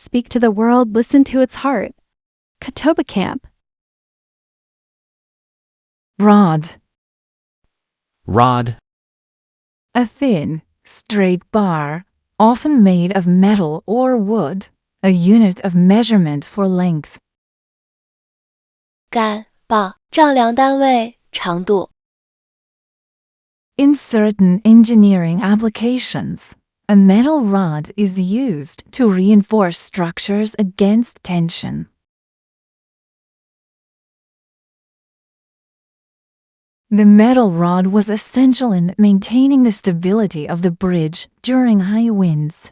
speak to the world, listen to its heart. Kotoba Camp. Rod. Rod. A thin, straight bar, often made of metal or wood, a unit of measurement for length. 杆棒丈量单位长度。In certain engineering applications, a metal rod is used to reinforce structures against tension. The metal rod was essential in maintaining the stability of the bridge during high winds.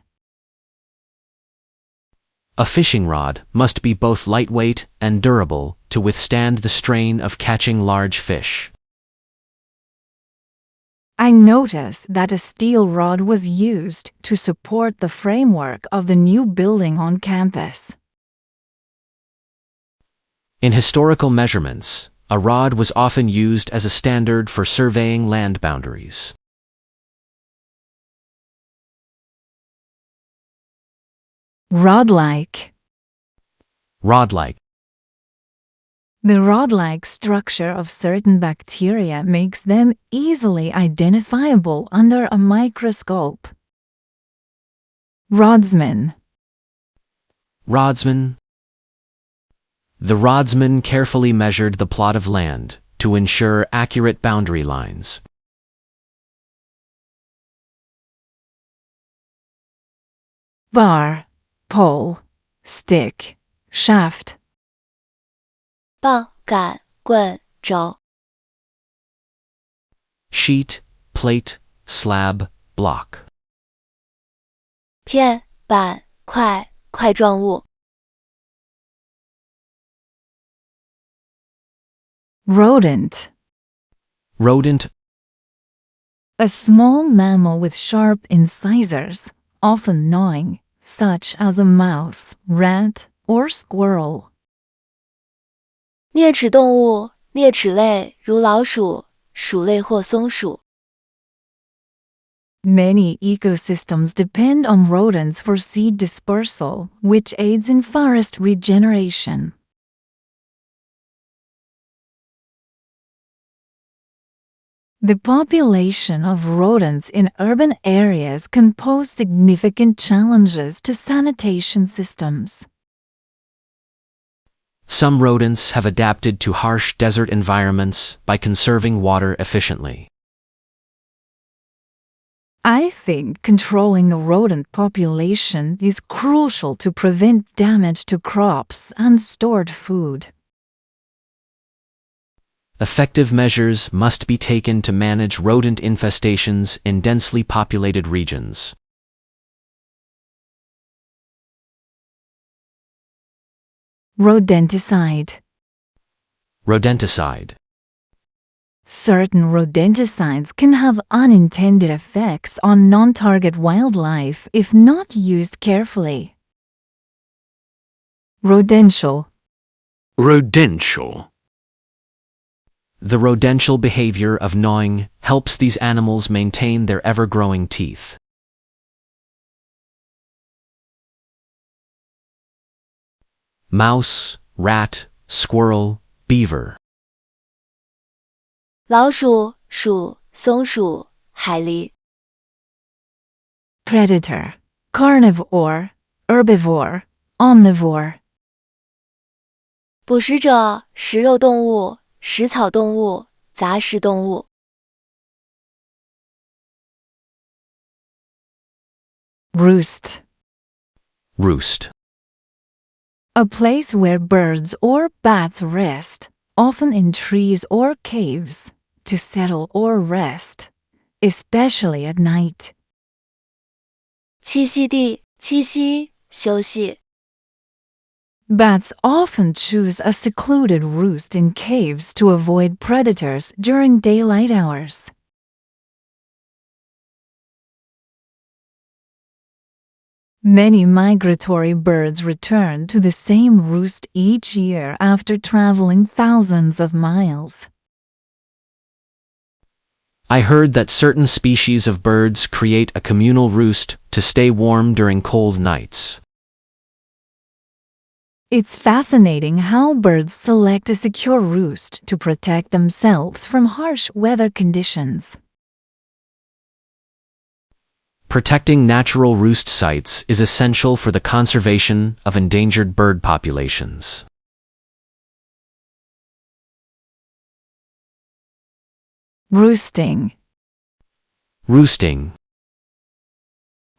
A fishing rod must be both lightweight and durable to withstand the strain of catching large fish. I noticed that a steel rod was used to support the framework of the new building on campus. In historical measurements, a rod was often used as a standard for surveying land boundaries. Rod-like. Rod-like. The rod-like structure of certain bacteria makes them easily identifiable under a microscope. Rodsman. Rodsman. The rodsman carefully measured the plot of land to ensure accurate boundary lines. Bar, pole, stick, shaft. 棒杆棍轴。 Sheet, plate, slab, block. 片板块块状物。 Rodent. Rodent. A small mammal with sharp incisors, often gnawing, such as a mouse, rat, or squirrel. 啮齿动物，啮齿类如老鼠、鼠类或松鼠。 Many ecosystems depend on rodents for seed dispersal, which aids in forest regeneration. The population of rodents in urban areas can pose significant challenges to sanitation systems. Some rodents have adapted to harsh desert environments by conserving water efficiently. I think controlling the rodent population is crucial to prevent damage to crops and stored food. Effective measures must be taken to manage rodent infestations in densely populated regions. Rodenticide. Rodenticide. Certain rodenticides can have unintended effects on non-target wildlife if not used carefully. Rodential. Rodential. The rodential behavior of gnawing helps these animals maintain their ever-growing teeth. Mouse, rat, squirrel, beaver. 老鼠、鼠、松鼠、海狸。 Predator. Carnivore, herbivore, omnivore. 捕食者，食肉动物、食草动物、杂食动物。 Roost. Roost. A place where birds or bats rest, often in trees or caves, to settle or rest, especially at night. 栖息地，栖息，休息。 Bats often choose a secluded roost in caves to avoid predators during daylight hours. Many migratory birds return to the same roost each year after traveling thousands of miles. I heard that certain species of birds create a communal roost to stay warm during cold nights. It's fascinating how birds select a secure roost to protect themselves from harsh weather conditions. Protecting natural roost sites is essential for the conservation of endangered bird populations. Roosting. Roosting.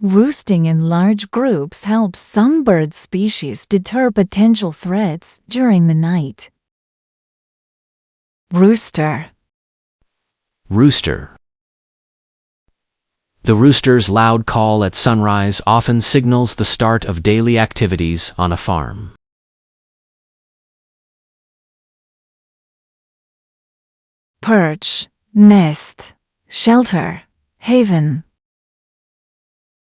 Roosting in large groups helps some bird species deter potential threats during the night. Rooster. Rooster. The rooster's loud call at sunrise often signals the start of daily activities on a farm. Perch, nest, shelter, haven.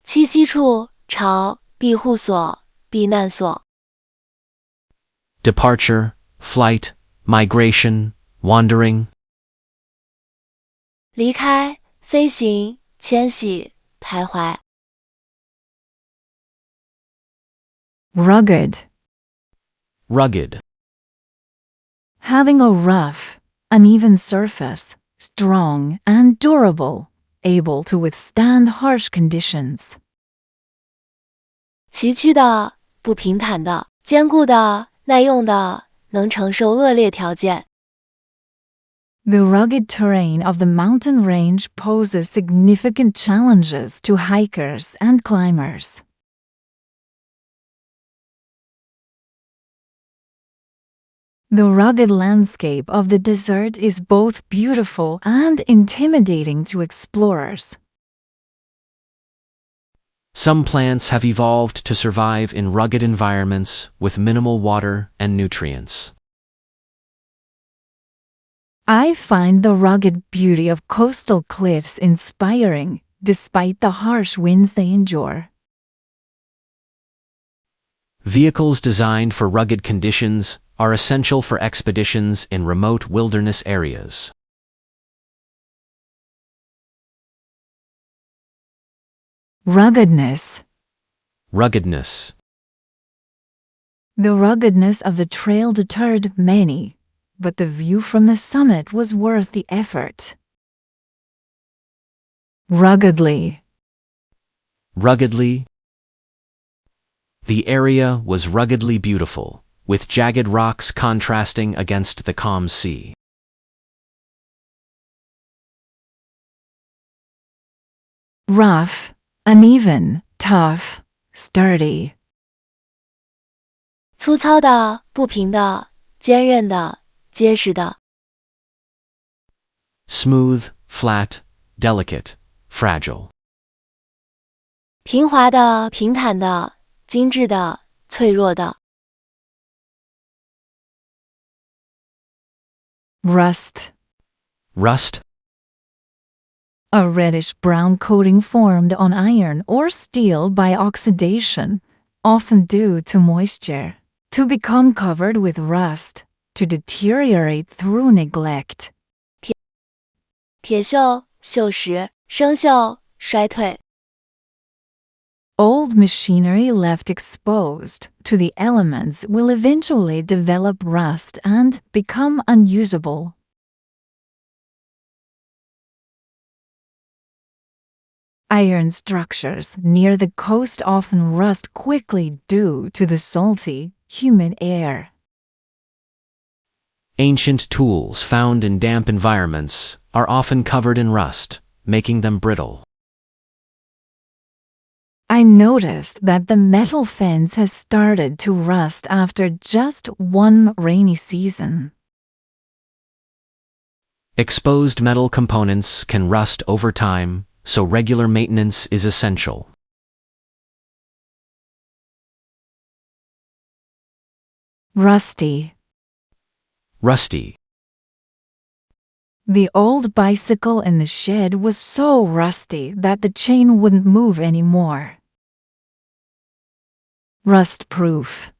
栖息处、巢、庇护所、避难所。Departure, flight, migration, wandering. 离开、飞行、迁徙、徘徊。Rugged. Rugged. Having a rough, uneven surface, strong and durable, able to withstand harsh conditions. 崎岖的、不平坦的、坚固的、耐用的，能承受恶劣条件。The rugged terrain of the mountain range poses significant challenges to hikers and climbers. The rugged landscape of the desert is both beautiful and intimidating to explorers. Some plants have evolved to survive in rugged environments with minimal water and nutrients. I find the rugged beauty of coastal cliffs inspiring, despite the harsh winds they endure. Vehicles designed for rugged conditions are essential for expeditions in remote wilderness areas. Ruggedness. Ruggedness. The ruggedness of the trail deterred many, but the view from the summit was worth the effort. Ruggedly. Ruggedly. The area was ruggedly beautiful, with jagged rocks contrasting against the calm sea. Rough, uneven, tough, sturdy. 粗糙的、不平的、坚韧的、结实的。Smooth, flat, delicate, fragile. 平滑的、平坦的、精致的、脆弱的。Rust. Rust. A reddish-brown coating formed on iron or steel by oxidation, often due to moisture, to become covered with rust, to deteriorate through neglect. 铁锈、锈蚀、生锈、衰退。Old machinery left exposed to the elements will eventually develop rust and become unusable. Iron structures near the coast often rust quickly due to the salty, humid air. Ancient tools found in damp environments are often covered in rust, making them brittle. I noticed that the metal fence has started to rust after just one rainy season. Exposed metal components can rust over time, so regular maintenance is essential. Rusty. Rusty. The old bicycle in the shed was so rusty that the chain wouldn't move anymore. Rust-proof.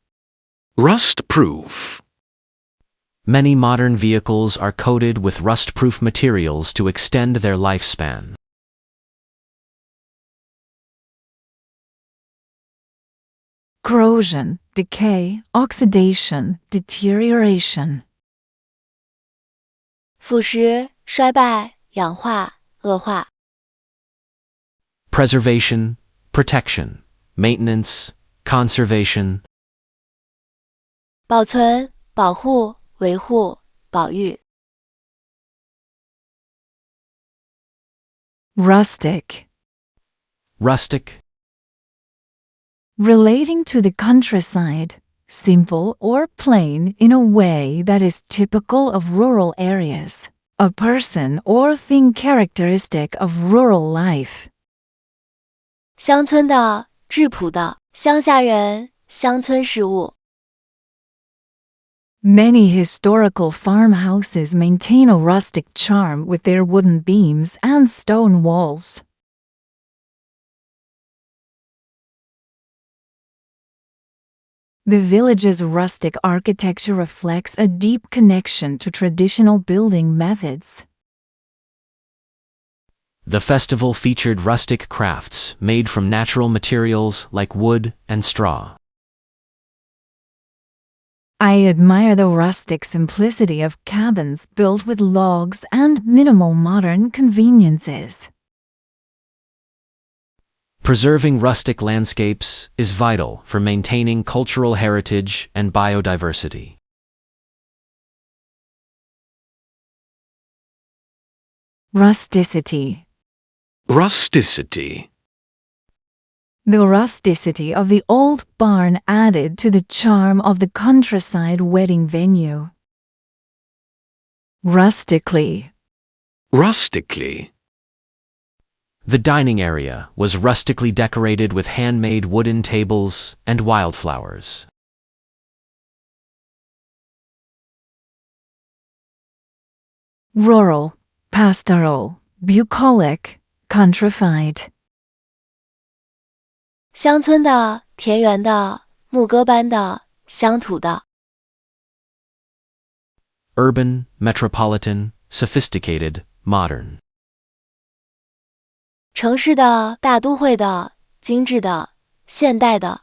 Rust-proof. Many modern vehicles are coated with rust-proof materials to extend their lifespan. Corrosion. decay, oxidation, deterioration. 腐蚀、衰败、氧化、恶化。Preservation, protection, maintenance, conservation. 保存、保护、维护、保育。Rustic. Rustic. Relating to the countryside, simple or plain in a way that is typical of rural areas. A person or thing characteristic of rural life. 乡村的、质朴的、乡下人、乡村事物。Many historical farmhouses maintain a rustic charm with their wooden beams and stone walls. The village's rustic architecture reflects a deep connection to traditional building methods. The festival featured rustic crafts made from natural materials like wood and straw. I admire the rustic simplicity of cabins built with logs and minimal modern conveniences. Preserving rustic landscapes is vital for maintaining cultural heritage and biodiversity. Rusticity. Rusticity. The rusticity of the old barn added to the charm of the countryside wedding venue. Rustically. Rustically. The dining area was rustically decorated with handmade wooden tables and wildflowers. Rural, pastoral, bucolic, countrified. 乡村的、田园的、牧歌般的、乡土的。Urban, metropolitan, sophisticated, modern. 城市的、大都会的、精致的、现代的。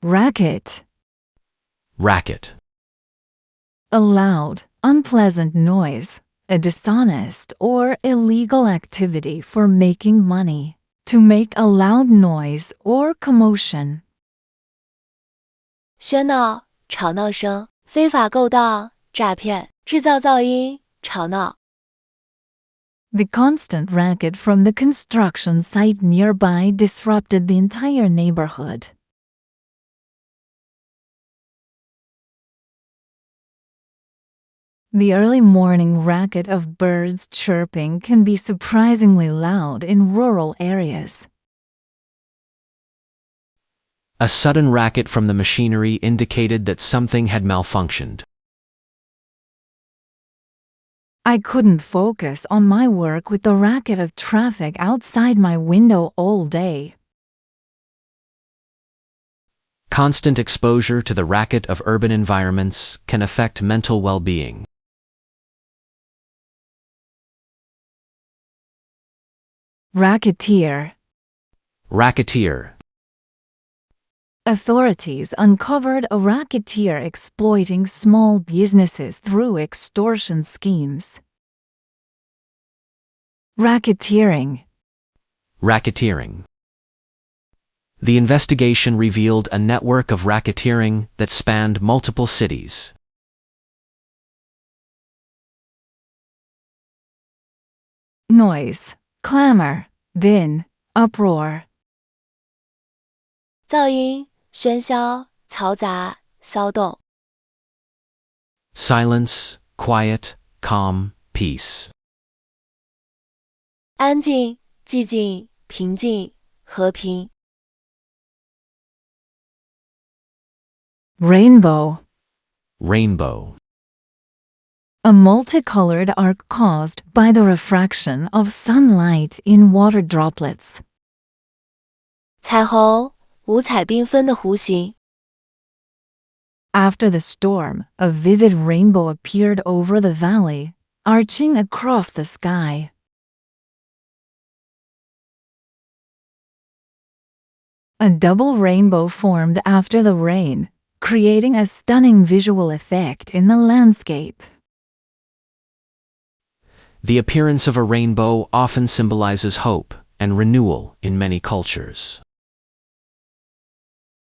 Racket. Racket. A loud, unpleasant noise, a dishonest or illegal activity for making money, to make a loud noise or commotion. 喧闹、吵闹声、非法勾当、诈骗、制造噪音、吵闹。The constant racket from the construction site nearby disrupted the entire neighborhood. The early morning racket of birds chirping can be surprisingly loud in rural areas. A sudden racket from the machinery indicated that something had malfunctioned. I couldn't focus on my work with the racket of traffic outside my window all day. Constant exposure to the racket of urban environments can affect mental well-being. Racketeer. Racketeer. Authorities uncovered a racketeer exploiting small businesses through extortion schemes. Racketeering. Racketeering. The investigation revealed a network of racketeering that spanned multiple cities. Noise, clamor, din, uproar. 噪音、喧嚣、嘈杂、骚动。Silence, quiet, calm, peace. 安静、寂静、平静、和平。Rainbow. Rainbow. A multicolored arc caused by the refraction of sunlight in water droplets. 彩虹，五彩缤纷的弧形。After the storm, a vivid rainbow appeared over the valley, arching across the sky. A double rainbow formed after the rain, creating a stunning visual effect in the landscape. The appearance of a rainbow often symbolizes hope and renewal in many cultures.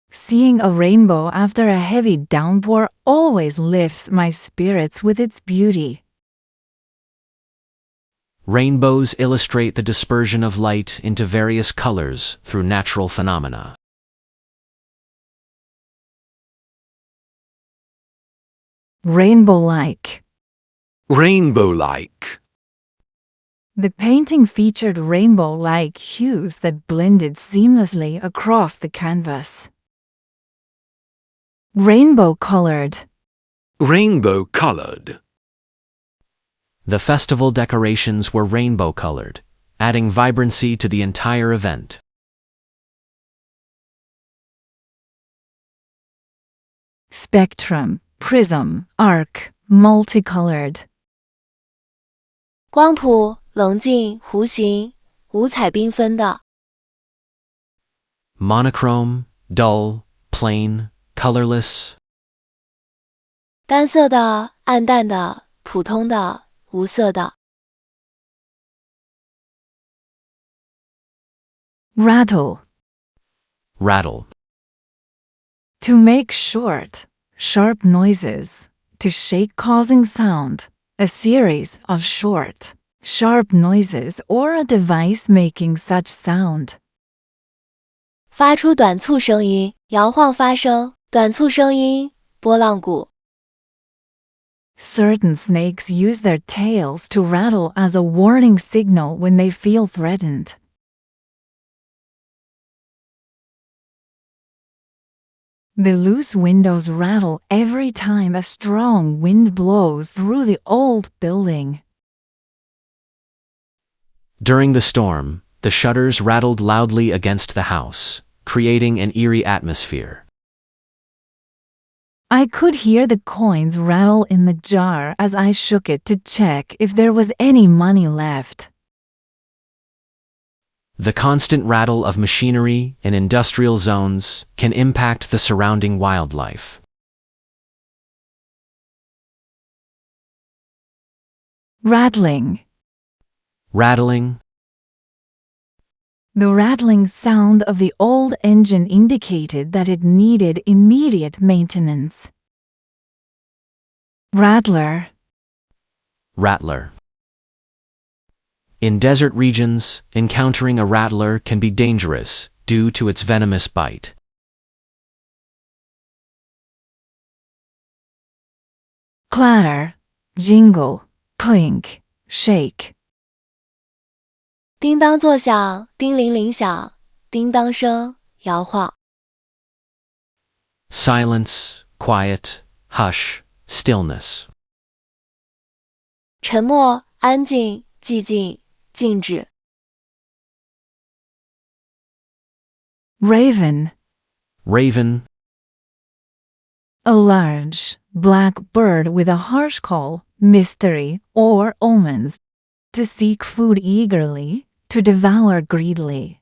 Seeing a rainbow after a heavy downpour always lifts my spirits with its beauty. Rainbows illustrate the dispersion of light into various colors through natural phenomena. Rainbow-like. Rainbow-like. The painting featured rainbow-like hues that blended seamlessly across the canvas. Rainbow-colored. Rainbow-colored. The festival decorations were rainbow-colored, adding vibrancy to the entire event. Spectrum, prism, arc, multicolored. 光谱、棱镜、弧形，五彩缤纷的。Monochrome, dull, plain, colorless. 单色的、暗淡的、普通的、无色的。Rattle. Rattle. To make short, sharp noises, to shake causing sound, a series of short, sharp noises or a device making such sound. 发出短促声音，摇晃发声，短促声音，波浪鼓。Certain snakes use their tails to rattle as a warning signal when they feel threatened. The loose windows rattle every time a strong wind blows through the old building. During the storm, the shutters rattled loudly against the house, creating an eerie atmosphere. I could hear the coins rattle in the jar as I shook it to check if there was any money left. The constant rattle of machinery in industrial zones can impact the surrounding wildlife. Rattling. Rattling. The rattling sound of the old engine indicated that it needed immediate maintenance. Rattler. Rattler. In desert regions, encountering a rattler can be dangerous due to its venomous bite. Clatter, jingle, clink, shake. 叮当作响，叮铃铃响，叮当声，摇晃。Silence, quiet, hush, stillness. 沉默、安静、寂静、静止。Raven. Raven. A large, black bird with a harsh call, mystery, or omens. To seek food eagerly, to devour greedily.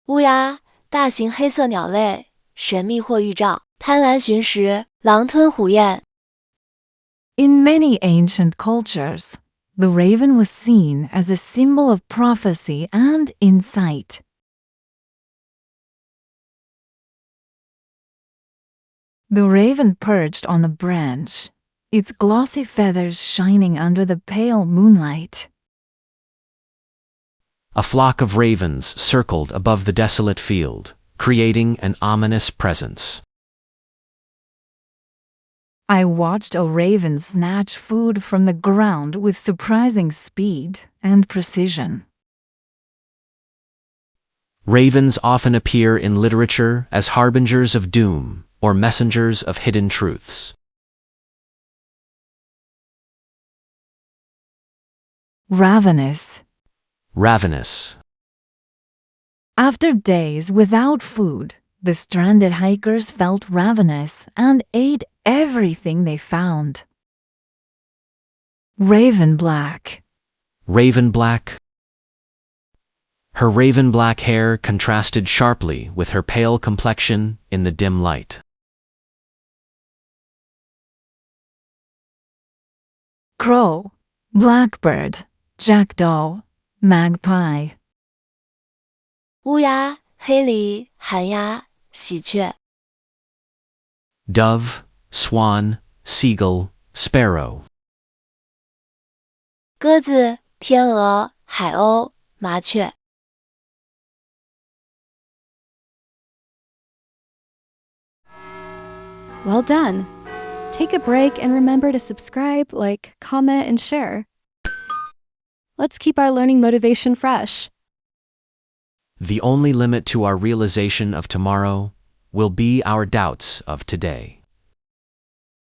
乌鸦，大型黑色鸟类，神秘或预兆，贪婪寻食，狼吞虎咽。In many ancient cultures, the raven was seen as a symbol of prophecy and insight. The raven perched on the branch, its glossy feathers shining under the pale moonlight. A flock of ravens circled above the desolate field, creating an ominous presence. I watched a raven snatch food from the ground with surprising speed and precision. Ravens often appear in literature as harbingers of doom or messengers of hidden truths. Ravenous. Ravenous. After days without food, the stranded hikers felt ravenous and ate everything they found. Raven black. Raven black. Her raven black hair contrasted sharply with her pale complexion in the dim light. Crow, blackbird, jackdaw, magpie. 乌鸦、黑鹂、寒鸦、喜鹊。Dove, swan, seagull, sparrow. 鸽子、天鹅、海鸥、麻雀。Well done! Take a break and remember to subscribe, like, comment, and share. Let's keep our learning motivation fresh. The only limit to our realization of tomorrow will be our doubts of today.